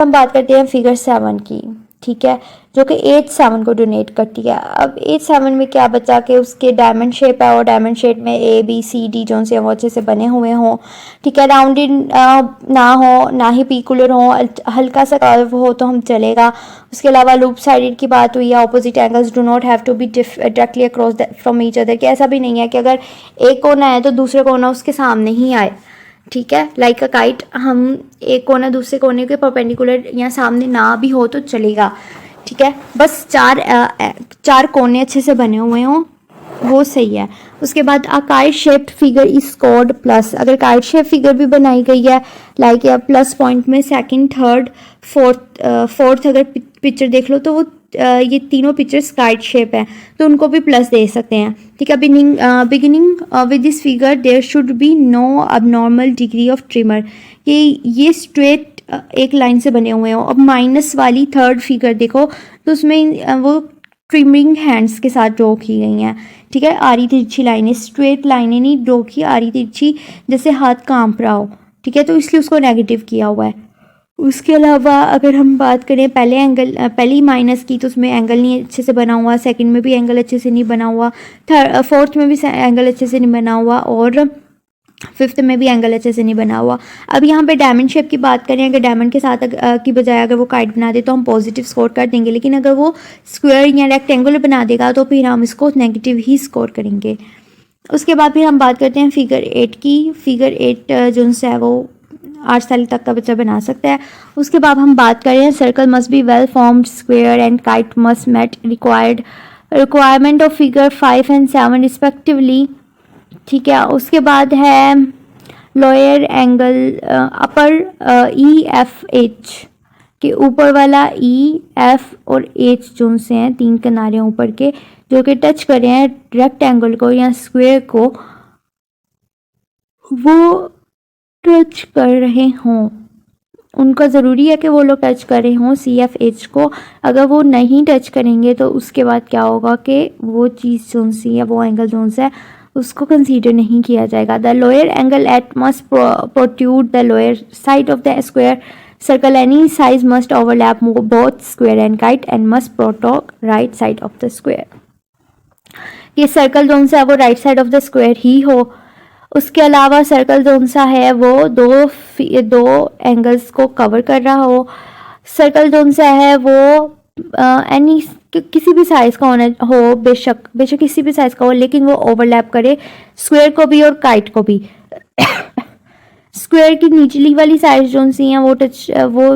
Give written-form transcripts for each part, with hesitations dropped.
हम बात करते हैं फिगर 7 की, ठीक है, जो कि 8-7 को डोनेट करती है। अब 8-7 में क्या बचा कि उसके डायमंड शेप है और डायमंड शेप में ए बी सी डी जो से वो अच्छे से बने हुए हों, ठीक है, राउंडेड ना हो, ना ही पीकुलर हो, हल्का सा कर्व हो तो हम चलेगा। उसके अलावा लूप साइडेड की बात हुई है, opposite angles do not have to be directly across from each other, कि ऐसा भी नहीं है कि अगर एक कोना है तो दूसरे कोना उसके सामने ही आए, ठीक है, लाइक अ काइट, हम एक कोना दूसरे कोने के परपेंडिकुलर या सामने ना भी हो तो चलेगा, ठीक है, बस चार कोने अच्छे से बने हुए हों वो सही है। उसके बाद a kite shaped figure is scored plus, अगर काइट शेप फिगर भी बनाई गई है लाइक या प्लस पॉइंट में सेकंड थर्ड फोर्थ अगर पिक्चर देख लो तो वो ये तीनों पिक्चर्स काइट शेप है तो उनको भी प्लस दे सकते हैं, ठीक है। Beginning with this figure there should be no abnormal degree of tremor, ये स्ट्रेट एक लाइन से बने हुए हो। अब माइनस वाली थर्ड फिगर देखो तो उसमें वो ट्रिमिंग हैंड्स के साथ ड्रॉ की गई हैं, ठीक है, आरी तिरछी लाइनें, स्ट्रेट लाइनें नहीं ड्रॉ की, आरी तिरछी जैसे हाथ कांप रहा हो, ठीक है, तो इसलिए उसको नेगेटिव किया हुआ है। उसके अलावा अगर हम बात करें पहली माइनस की तो उसमें एंगल नहीं अच्छे से बना हुआ, सेकंड में भी एंगल अच्छे से नहीं बना हुआ, फोर्थ में भी एंगल अच्छे से नहीं बना हुआ और फिफ्थ में भी एंगल अच्छे से नहीं बना हुआ। अब यहाँ पे डायमंड शेप की बात करें, अगर डायमंड के साथ की बजाय अगर वो काइट बना दे तो हम पॉजिटिव स्कोर कर देंगे, लेकिन अगर वो स्क्वायर या रेक्टेंगुलर बना देगा तो फिर हम इसको नेगेटिव ही स्कोर करेंगे। उसके बाद फिर हम बात करते हैं फिगर 8 की। फिगर 8 जो है वो 8 साल तक का बच्चा बना सकता है। उसके बाद हम बात करें circle must be well formed square and kite must met requirement of figure 5 and 7 respectively, ठीक है। उसके बाद है lower angle upper E F H के ऊपर वाला ई एफ और एच जो से हैं तीन किनारे ऊपर के जो कि टच कर रहे हैं रेक्टेंगल को या स्क्वायर को, वो टच कर रहे हों, उनका ज़रूरी है कि वो लोग टच कर रहे हों सी एफ एच को। अगर वो नहीं टच करेंगे तो उसके बाद क्या होगा कि वो चीज़ जो सी है वो एंगल जो है उसको कंसीडर नहीं किया जाएगा। The lower angle at must protrude the lower side of the square circle, any size must overlap both square and kite and must protrude right side of the square. ये circle जो सा है वो right side of the square ही हो। उसके अलावा circle जो सा है वो दो एंगल्स को कवर कर रहा हो। सर्कल जो सा है वो एनी किसी भी साइज का होना हो, बेशक किसी भी साइज का हो, लेकिन वो ओवरलैप करे स्क्वायर को भी और काइट को भी। स्क्वायर की निचली वाली साइड जो सी हैं वो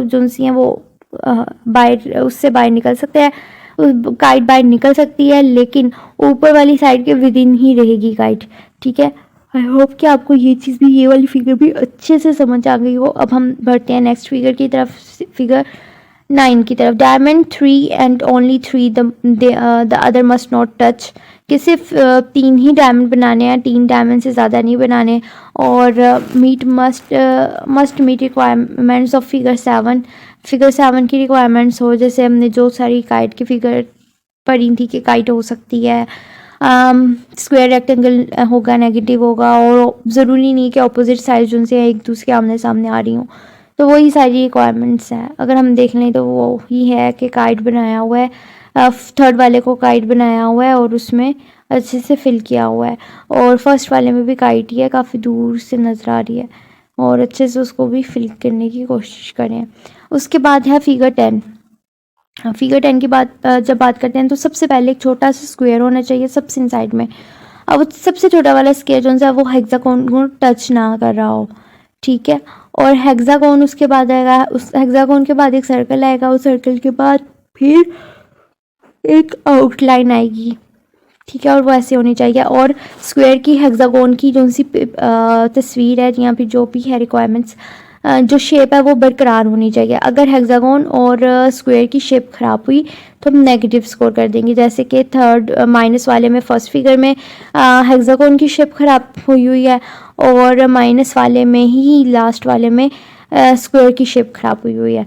जो सी हैं वो बाहर उससे बाहर निकल सकते हैं, काइट बाहर निकल सकती है, लेकिन ऊपर वाली साइड के विद इन ही रहेगी काइट, ठीक है। आई होप कि आपको ये चीज़ भी, ये वाली फिगर भी अच्छे से समझ आ गई हो। अब हम बढ़ते हैं नेक्स्ट फिगर की तरफ, फिगर 9 की तरफ। Diamond 3 and only 3 the other must not touch, कि सिर्फ 3 ही डायमंड बनाने हैं, 3 डायमंड से ज़्यादा नहीं बनाने, और must meet requirements of figure 7। Figure 7 की रिक्वायरमेंट्स हो, जैसे हमने जो सारी काइट की फिगर पढ़ी थी कि काइट हो सकती है, स्क्वायर रेक्टेंगल होगा, नेगेटिव होगा, और ज़रूरी नहीं कि अपोजिट साइड जो से एक दूसरे के आमने सामने आ रही हूँ, तो वही सारी रिक्वायरमेंट्स हैं। अगर हम देख लें तो वो ही है कि काइट बनाया हुआ है, थर्ड वाले को काइट बनाया हुआ है और उसमें अच्छे से फिल किया हुआ है, और फर्स्ट वाले में भी काइट ही है, काफ़ी दूर से नज़र आ रही है, और अच्छे से उसको भी फिल करने की कोशिश करें। उसके बाद है फिगर 10। फिगर 10 की बात जब बात करते हैं तो सबसे पहले एक छोटा सा स्क्वायर होना चाहिए सबसे साइड में। अब सबसे छोटा वाला स्क्वायर जो है वो हेक्सागोन को टच ना कर रहा हो, ठीक है। और हेक्सागोन उसके बाद आएगा, उस हेक्सागोन के बाद एक सर्कल आएगा, उस सर्कल के बाद फिर एक आउटलाइन आएगी, ठीक है, और वो ऐसे होनी चाहिए। और स्क्वायर की हेक्सागोन की जो सी तस्वीर है या फिर जो भी है रिक्वायरमेंट्स, जो शेप है वो बरकरार होनी चाहिए। अगर हेक्सागोन और स्क्वायर की शेप ख़राब हुई तो हम नेगेटिव स्कोर कर देंगे, जैसे कि थर्ड माइनस वाले में फर्स्ट फिगर में हेक्सागोन की शेप ख़राब हुई है, और माइनस वाले में ही लास्ट वाले में स्क्वायर की शेप ख़राब हुई है।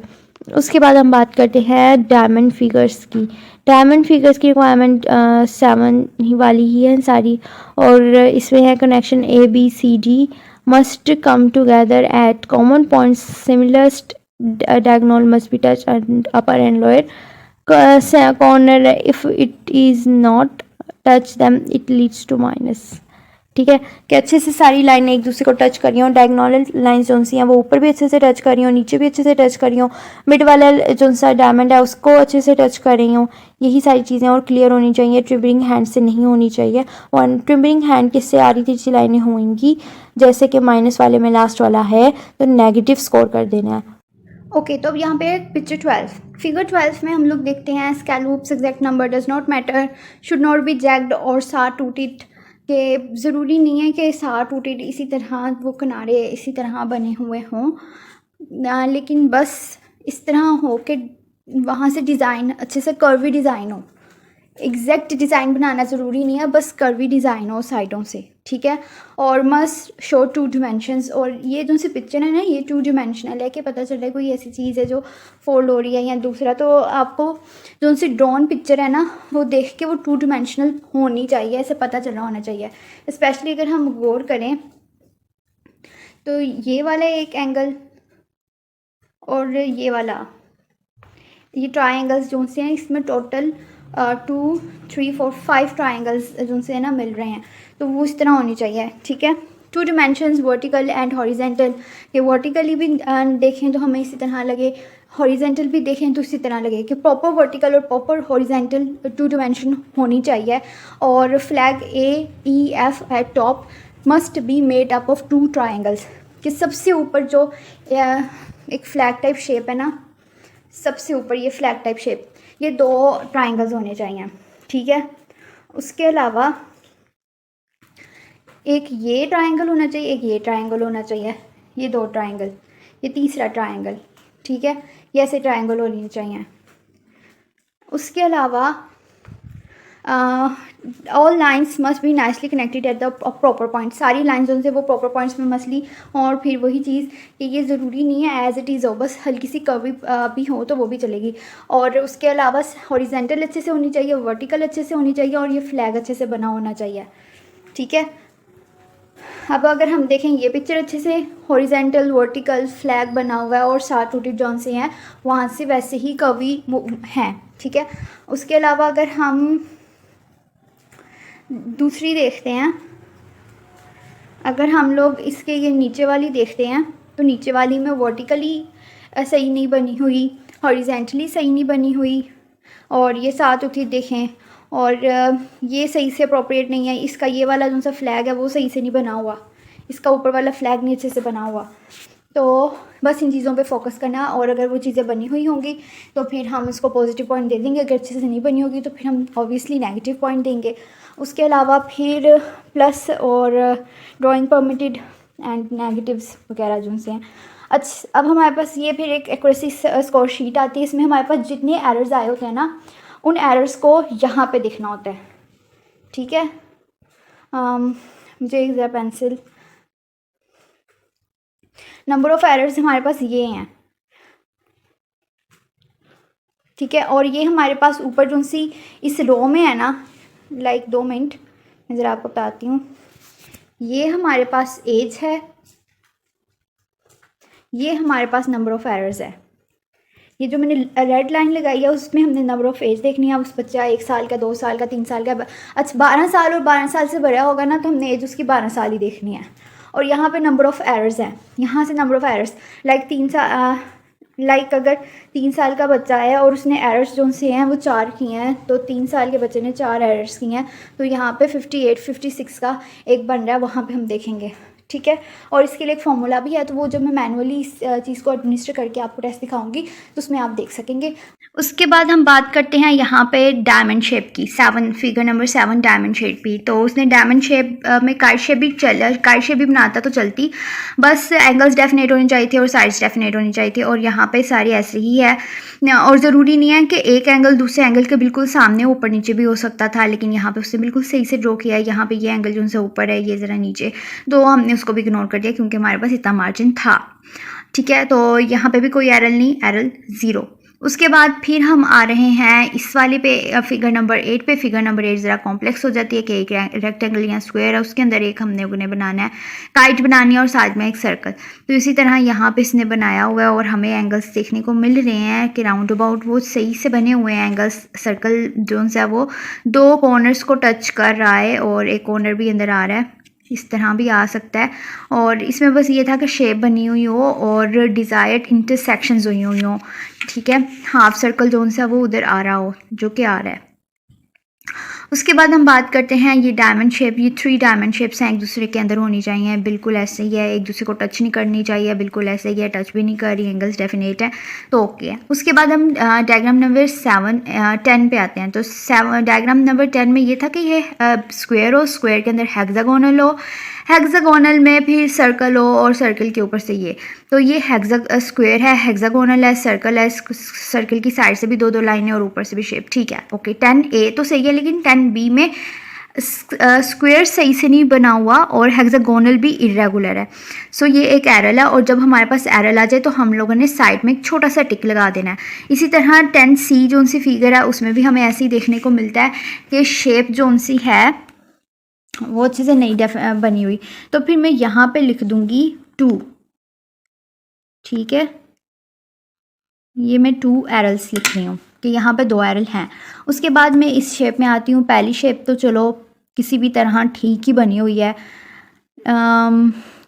उसके बाद हम बात करते हैं डायमंड फिगर्स की। डायमंड फिगर्स की रिक्वायरमेंट 7 ही वाली ही है सारी, और इसमें है connection A B C D must come together at common points diagonal must be touched and upper and lower corner. If it is not touched them it leads to minus. ठीक है कि अच्छे से सारी लाइनें एक दूसरे को टच कर रही हूँ, डायगोनल लाइन्स जो सी हैं वो ऊपर भी अच्छे से टच कर रही हूँ, नीचे भी अच्छे से टच कर रही हूँ, मिड वाला जो सा डायमंड है उसको अच्छे से टच कर रही हूँ। यही सारी चीज़ें और क्लियर होनी चाहिए, ट्रिमरिंग हैंड से नहीं होनी चाहिए। और ट्रिमरिंग हैंड किससे आ रही थी लाइनें होंगी जैसे कि माइनस वाले में लास्ट वाला है तो नेगेटिव स्कोर कर देना है। ओके तो अब यहाँ पे पिक्चर 12 फिगर 12 में हम लोग देखते हैं scallops exact number does not matter, should not be jagged और सार टूटिड, के ज़रूरी नहीं है कि सार टूटिड इसी तरह वो किनारे इसी तरह बने हुए हों, लेकिन बस इस तरह हो कि वहाँ से डिज़ाइन अच्छे से कर्वी डिज़ाइन हो। एग्जैक्ट डिज़ाइन बनाना ज़रूरी नहीं है, बस कर्वी डिज़ाइन हो साइडों से, ठीक है। और मस्ट शो 2 डिमेंशंस, और ये जो सी पिक्चर है ना ये 2 डिमेंशनल है कि पता चल रहा है कोई ऐसी चीज़ है जो फोल्ड हो रही है या दूसरा, तो आपको जो सी ड्रॉन पिक्चर है ना वो देख के वो 2 डिमेंशनल होनी चाहिए, ऐसे पता चलना होना चाहिए। स्पेशली अगर हम गौर करें तो ये वाला एक एंगल और ये वाला, ये ट्राइंगल्स जो से हैं इसमें टोटल 2 3 4 5 ट्राइंगल्स जो से ना मिल रहे हैं, तो वो इस तरह होनी चाहिए, ठीक है। 2 डिमेंशंस वर्टिकल एंड हॉरिजेंटल, ये वर्टिकली भी देखें तो हमें इसी तरह लगे, हॉरिजेंटल भी देखें तो इसी तरह लगे कि प्रॉपर वर्टिकल और प्रॉपर हॉरिजेंटल 2 डिमेंशन होनी चाहिए। और flag AEF eight top must be made up of 2 triangles, कि सबसे ऊपर जो एक फ्लैग टाइप शेप है ना, सबसे ऊपर ये फ्लैग टाइप शेप, ये 2 ट्राइंगल्स होने चाहिए, ठीक है। उसके अलावा एक ये ट्राइंगल होना चाहिए, एक ये ट्राइंगल होना चाहिए, ये 2 ट्राइंगल, ये तीसरा ट्राइंगल, ठीक है। ये ऐसे ट्राइंगल होने चाहिए। उसके अलावा all lines must be nicely connected at the proper point, सारी लाइन्स उनसे वो प्रॉपर पॉइंट्स में मसली। और फिर वही चीज़ कि ये ज़रूरी नहीं है एज इट इज़ हो, बस हल्की सी कर्वी भी हो तो वो भी चलेगी। और उसके अलावा हॉरिजेंटल अच्छे से होनी चाहिए, वर्टिकल अच्छे से होनी चाहिए, और ये फ्लैग अच्छे से बना होना चाहिए, ठीक है। अब अगर हम देखें ये पिक्चर अच्छे से हॉरिजेंटल वर्टिकल फ्लैग बना हुआ है और 7 टूटेड जॉन से हैं वहाँ से वैसे ही कर्वी हैं, ठीक है। उसके अलावा अगर हम दूसरी देखते हैं, अगर हम लोग इसके ये नीचे वाली देखते हैं तो नीचे वाली में वर्टिकली सही नहीं बनी हुई, हॉरिजेंटली सही नहीं बनी हुई, और ये 7 उठी देखें, और ये सही से अप्रोप्रिएट नहीं है। इसका ये वाला जो सा फ्लैग है वो सही से नहीं बना हुआ, इसका ऊपर वाला फ्लैग नहीं अच्छे से बना हुआ। तो बस इन चीज़ों पे फोकस करना, और अगर वो चीज़ें बनी हुई होंगी तो फिर हम इसको पॉजिटिव पॉइंट दे देंगे, अगर अच्छे से नहीं बनी होगी तो फिर हम ऑब्वियसली नेगेटिव पॉइंट देंगे। उसके अलावा फिर प्लस और ड्राइंग परमिटेड एंड नेगेटिव्स वगैरह जो से हैं। अच्छा, अब हमारे पास ये फिर एक एक्यूरेसी स्कोर शीट आती है, इसमें हमारे पास जितने एरर्स आए होते हैं ना उन एरर्स को यहाँ पे दिखना होता है, ठीक है। मुझे एक ज़रा पेंसिल, नंबर ऑफ़ एरर्स हमारे पास ये हैं, ठीक है। और ये हमारे पास ऊपर जो सी इस रो में है ना, लाइक 2 मिनट मैं ज़रा आपको बताती हूँ, ये हमारे पास एज है, ये हमारे पास नंबर ऑफ़ एरर्स है। ये जो मैंने रेड लाइन लगाई है उसमें हमने नंबर ऑफ़ एज देखनी है, उस बच्चा 1 साल का, 2 साल का, 3 साल का, अच्छा 12 साल और 12 साल से बड़ा होगा ना तो हमने एज उसकी 12 साल ही देखनी है। और यहाँ पे नंबर ऑफ़ एरर्स हैं, यहाँ से नंबर ऑफ़ एरर्स लाइक 3 साल, लाइक अगर 3 साल का बच्चा है और उसने एरर्स जो से हैं वो 4 किए हैं, तो 3 साल के बच्चे ने 4 एरर्स किए हैं, तो यहाँ पे 58 56 का एक बन रहा है, वहाँ पे हम देखेंगे, ठीक है। और इसके लिए एक फॉर्मूला भी है, तो वो जब मैं मैनुअली इस चीज़ को एडमिनिस्टर करके आपको टेस्ट दिखाऊंगी तो उसमें आप देख सकेंगे। उसके बाद हम बात करते हैं यहाँ पे डायमंड शेप की, 7 फिगर नंबर 7 डायमंड शेप भी। तो उसने डायमंड शेप में काइट शेप भी काइट शेप भी बनाता तो चलती, बस एंगल्स डेफिनेट होनी चाहिए थे और साइड्स डेफिनेट होनी चाहिए थी, और यहाँ पे सारी ऐसे ही है। और ज़रूरी नहीं है कि एक एंगल दूसरे एंगल के बिल्कुल सामने ऊपर नीचे भी हो सकता था, लेकिन यहाँ पे उसने बिल्कुल सही से ड्रॉ किया है। यहाँ पे ये एंगल जो उनसे ऊपर है, ये ज़रा नीचे, तो हमने उसको भी इग्नोर कर दिया क्योंकि हमारे पास इतना मार्जिन था, ठीक है। तो यहाँ पे भी कोई एरर नहीं, एरर 0। उसके बाद फिर हम आ रहे हैं इस वाले पे फिगर नंबर 8 पे। फिगर नंबर 8 ज़रा कॉम्प्लेक्स हो जाती है कि एक रेक्टेंगल या स्क्वायर है, उसके अंदर एक हमने उन्हें बनाना है, काइट बनानी है और साथ में एक सर्कल। तो इसी तरह यहाँ पे इसने बनाया हुआ है और हमें एंगल्स देखने को मिल रहे हैं कि राउंड अबाउट वो सही से बने हुए हैं एंगल्स। सर्कल जो सा वो 2 कॉर्नर्स को टच कर रहा है और एक कॉर्नर भी अंदर आ रहा है, इस तरह भी आ सकता है। और इसमें बस ये था कि शेप बनी हुई हो और डिज़ायर्ड इंटरसेक्शंस हुई हुई हो, ठीक है। हाफ सर्कल जो सा वो उधर आ रहा हो, जो कि आ रहा है। उसके बाद हम बात करते हैं ये डायमंड शेप। ये 3 डायमंड शेप्स हैं, एक दूसरे के अंदर होनी चाहिए, बिल्कुल ऐसे ही है, एक दूसरे को टच नहीं करनी चाहिए, बिल्कुल ऐसे ही है, टच भी नहीं कर रही, एंगल्स डेफिनेट है, तो ओके है। उसके बाद हम डायग्राम नंबर 10 पे आते हैं। तो डायग्राम नंबर 10 में ये था कि ये स्क्वायर हो, स्क्वायर के अंदर हेक्सागोनल हो, हेक्सागोनल में फिर सर्कल हो और सर्कल के ऊपर से ये, तो ये स्क्वायर है, हेक्सागोनल है, सर्कल है, सर्कल की साइड से भी 2-2 लाइनें और ऊपर से भी शेप, ठीक है, ओके। 10A तो सही है, लेकिन 10B में स्क्वायर सही से नहीं बना हुआ और हेक्सागोनल भी इरेगुलर है। सो ये एक एरर है और जब हमारे पास एरर आ जाए तो हम लोगों ने साइड में एक छोटा सा टिक लगा देना है। इसी तरह 10C जो सी फिगर है उसमें भी हमें ऐसे ही देखने को मिलता है कि शेप जो सी है वो अच्छे से नहीं बनी हुई। तो फिर मैं यहाँ पे लिख दूँगी 2, ठीक है। ये मैं 2 एरल्स लिख रही हूँ कि यहाँ पे 2 एरल हैं। उसके बाद मैं इस शेप में आती हूँ। पहली शेप तो चलो किसी भी तरह ठीक ही बनी हुई है,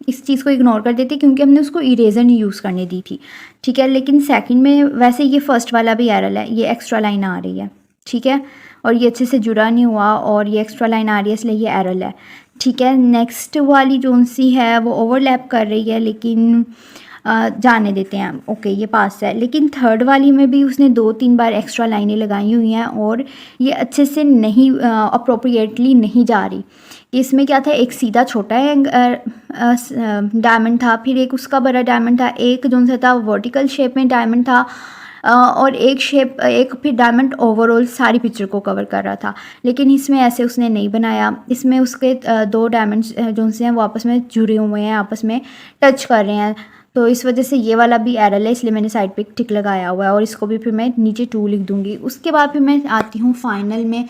इस चीज़ को इग्नोर कर देती क्योंकि हमने उसको इरेज़र नहीं यूज़ करने दी थी, ठीक है। लेकिन सेकंड में वैसे ये फर्स्ट वाला भी एरल है, ये एक्स्ट्रा लाइन आ रही है, ठीक है, और ये अच्छे से जुड़ा नहीं हुआ और ये एक्स्ट्रा लाइन आ रही है, इसलिए ये एरल है, ठीक है। नेक्स्ट वाली जो सी है वो ओवरलैप कर रही है, लेकिन जाने देते हैं, ओके, ये पास है। लेकिन थर्ड वाली में भी उसने 2-3 बार एक्स्ट्रा लाइनें लगाई हुई हैं और ये अच्छे से नहीं अप्रोप्रिएटली नहीं जा रही। इसमें क्या था, एक सीधा छोटा डायमंड था, फिर एक उसका बड़ा डायमंड था, एक जो सा था वर्टिकल शेप में डायमंड था, और एक फिर डायमंड ओवरऑल सारी पिक्चर को कवर कर रहा था। लेकिन इसमें ऐसे उसने नहीं बनाया। इसमें उसके 2 डायमंड्स जो से हैं वो आपस में जुड़े हुए हैं, आपस में टच कर रहे हैं, तो इस वजह से ये वाला भी एरर है, इसलिए मैंने साइड पे एक टिक लगाया हुआ है और इसको भी फिर मैं नीचे 2 लिख दूँगी। उसके बाद फिर मैं आती हूँ फाइनल में।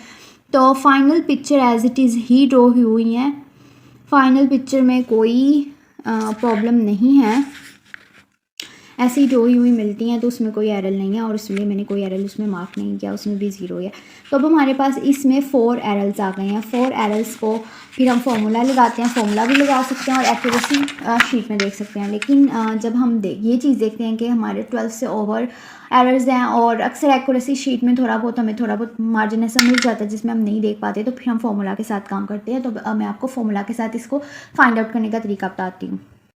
तो final picture as it is ही ड्रॉ हुई हैं। फाइनल पिक्चर में कोई प्रॉब्लम नहीं है, ऐसे ही ड्रॉ हुई मिलती हैं, तो उसमें कोई एरर नहीं है और इसलिए मैंने कोई एरर उसमें मार्क नहीं किया, उसमें भी 0 है। तो अब हमारे पास इसमें 4 एरर्स आ गए हैं। 4 एरर्स को फिर हम फार्मूला लगाते हैं, फार्मूला भी लगा सकते हैं और एक्यूरेसी शीट में देख सकते हैं। लेकिन जब हम ये चीज़ देखते हैं कि हमारे 12 से ओवर एरर्स हैं और अक्सर एक्यूरेसी शीट में हमें थोड़ा बहुत मार्जिन ऐसा मिल जाता है जिसमें हम नहीं देख पाते, तो फिर हम फार्मूला के साथ काम करते हैं। तो मैं आपको फार्मूला के साथ इसको फाइंड आउट करने का तरीका बताती हूँ।